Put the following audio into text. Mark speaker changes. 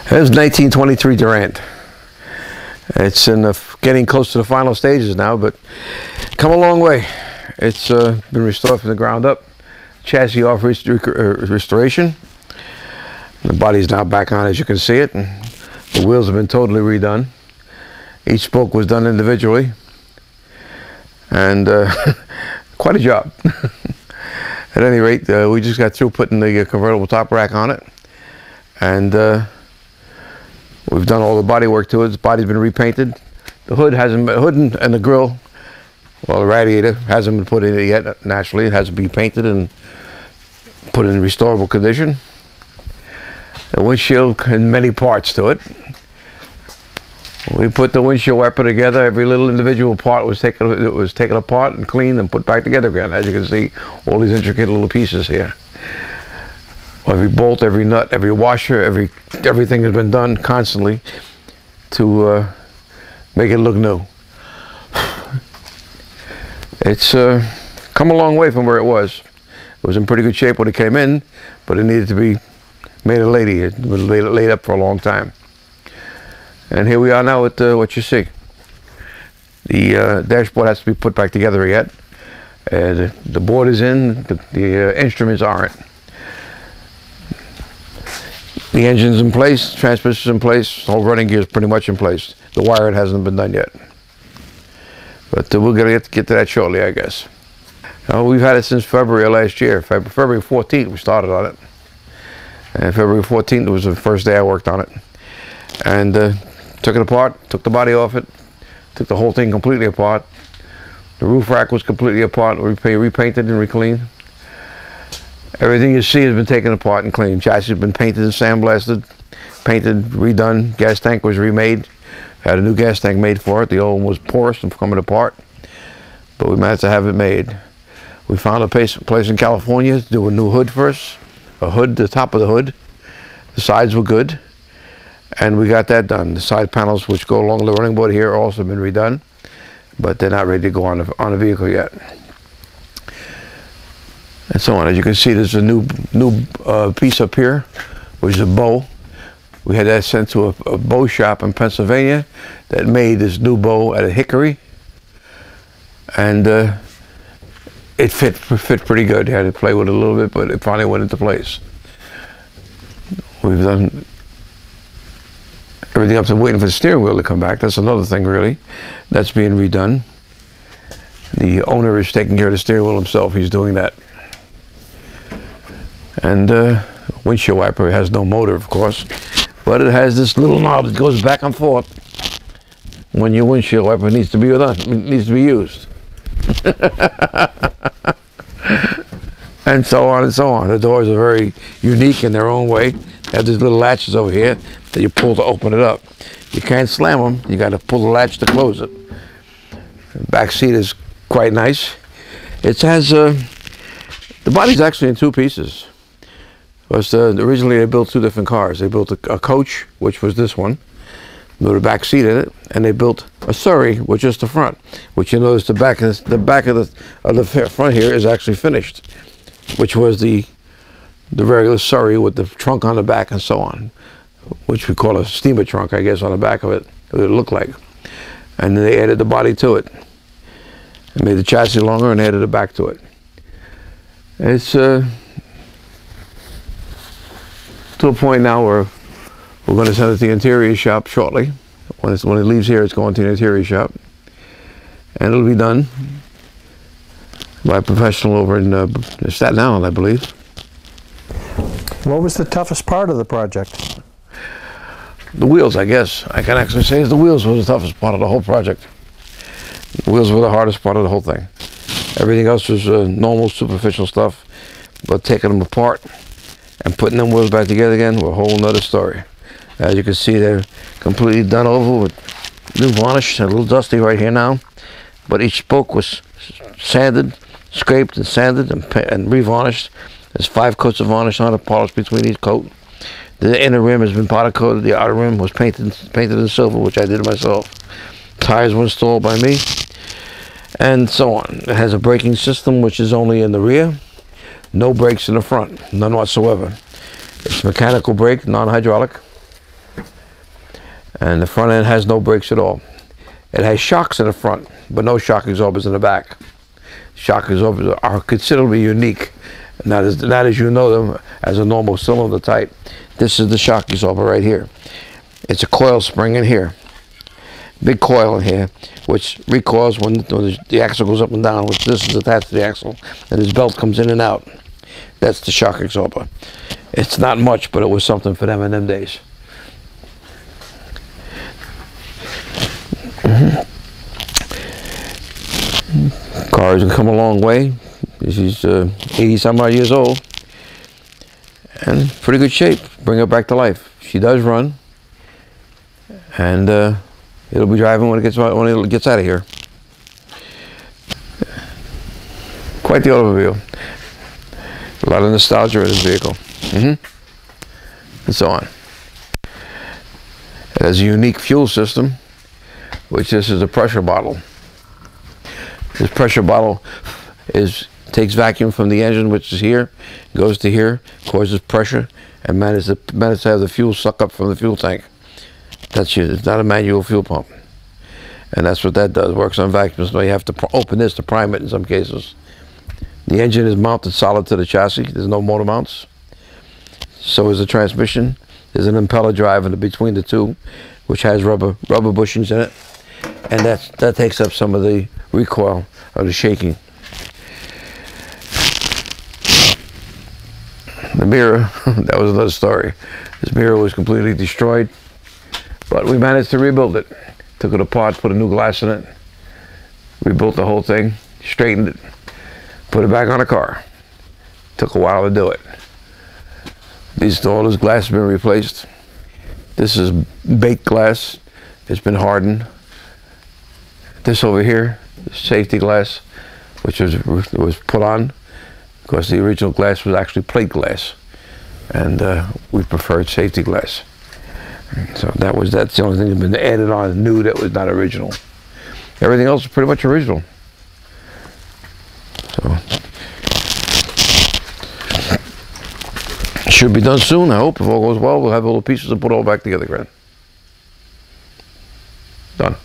Speaker 1: Here's 1923 Durant. It's getting close to the final stages now, but come a long way. It's been restored from the ground up. Chassis off restoration. The body's now back on, as you can see it. And the wheels have been totally redone. Each spoke was done individually, and quite a job. At any rate, we just got through putting the convertible top rack on it, and we've done all the body work to it. The body's been repainted. The hood and the grill, well, the radiator hasn't been put in it yet. Naturally, it has to be painted and put in restorable condition. The windshield in many parts to it. We put the windshield wiper together. Every little individual part was taken apart and cleaned and put back together again. As you can see, all these intricate little pieces here. Every bolt, every nut, every washer, everything has been done constantly to make it look new. It's come a long way from where it was. It was in pretty good shape when it came in, but it needed to be made a lady. It was laid up for a long time. And here we are now with what you see. The dashboard has to be put back together yet. The board is in, the instruments aren't. The engine's in place, transmission's in place, the whole running gear's pretty much in place. The wiring hasn't been done yet. But we'll get to that shortly, I guess. We've had it since February of last year. February 14th we started on it. And February 14th was the first day I worked on it. And took it apart, took the body off it, took the whole thing completely apart. The roof rack was completely apart, repainted and recleaned. Everything you see has been taken apart and cleaned. Chassis has been painted and sandblasted, painted, redone. Gas tank was remade. Had a new gas tank made for it. The old one was porous and coming apart, but we managed to have it made. We found a place in California to do a new hood for us. A hood, the top of the hood. The sides were good, and we got that done. The side panels, which go along the running board here, also been redone, but they're not ready to go on the vehicle yet. And so on. As you can see, there's a new piece up here, which is a bow. We had that sent to a bow shop in Pennsylvania that made this new bow out of hickory, and it fit pretty good. You had to play with it a little bit, but it finally went into place. We've done everything up to waiting for the steering wheel to come back. That's another thing, really. That's being redone. The owner is taking care of the steering wheel himself. He's doing that. And windshield wiper has no motor, of course, but it has this little knob that goes back and forth when your windshield wiper needs to be used. And so on and so on. The doors are very unique in their own way. They have these little latches over here that you pull to open it up. You can't slam them. You got to pull the latch to close it. The back seat is quite nice. It has the body's actually in two pieces. Because originally they built two different cars. They built a coach, which was this one, with a back seat in it, and they built a Surrey, which is the front. Which you notice the back of the front here is actually finished, which was the regular Surrey with the trunk on the back and so on, which we call a steamer trunk, I guess, on the back of it. It looked like, and then they added the body to it, and made the chassis longer and added the back to it. It's to a point now where we're going to send it to the interior shop shortly. When it leaves here, it's going to the interior shop, and it'll be done by a professional over in Staten Island, I believe.
Speaker 2: What was the toughest part of the project?
Speaker 1: The wheels, I guess. I can actually say the wheels was the toughest part of the whole project. The wheels were the hardest part of the whole thing. Everything else was normal, superficial stuff, but taking them apart and putting them wheels back together again were a whole nother story. As you can see, they're completely done over with new varnish. They're a little dusty right here now, but each spoke was sanded, scraped and sanded and re-varnished. There's 5 coats of varnish on it, polished between each coat. The inner rim has been powder coated. The outer rim was painted in silver, which I did myself. Tires were installed by me, and so on. It has a braking system, which is only in the rear. No brakes in the front, none whatsoever. It's mechanical brake, non-hydraulic. And the front end has no brakes at all. It has shocks in the front, but no shock absorbers in the back. Shock absorbers are considerably unique, not as you know them as a normal cylinder type. This is the shock absorber right here. It's a coil spring in here, big coil in here, which recoils when the axle goes up and down, which this is attached to the axle, and this belt comes in and out. That's the shock absorber. It's not much, but it was something for them in them days. Car has come a long way. She's 80 some odd years old and pretty good shape. Bring her back to life. She does run, and it'll be driving when it gets out of here. Quite the automobile. A lot of nostalgia in this vehicle, and so on. It has a unique fuel system, which this is a pressure bottle. This pressure bottle takes vacuum from the engine, which is here, goes to here, causes pressure, and manages to have the fuel suck up from the fuel tank. That's it. It's not a manual fuel pump, and that's what that does. Works on vacuum, so you have to open this to prime it in some cases. The engine is mounted solid to the chassis. There's no motor mounts. So is the transmission. There's an impeller drive in between the two, which has rubber bushings in it, and that takes up some of the recoil of the shaking. The mirror, that was another story. This mirror was completely destroyed, but we managed to rebuild it. Took it apart, put a new glass in it, rebuilt the whole thing, straightened it, put it back on a car. Took a while to do it. All this glass has been replaced. This is baked glass. It's been hardened. This over here, safety glass, which was put on because the original glass was actually plate glass, and we preferred safety glass. So that's the only thing that's been added on new that was not original. Everything else is pretty much original. So should be done soon, I hope. If all goes well, we'll have all the pieces and put it all back together again. Done.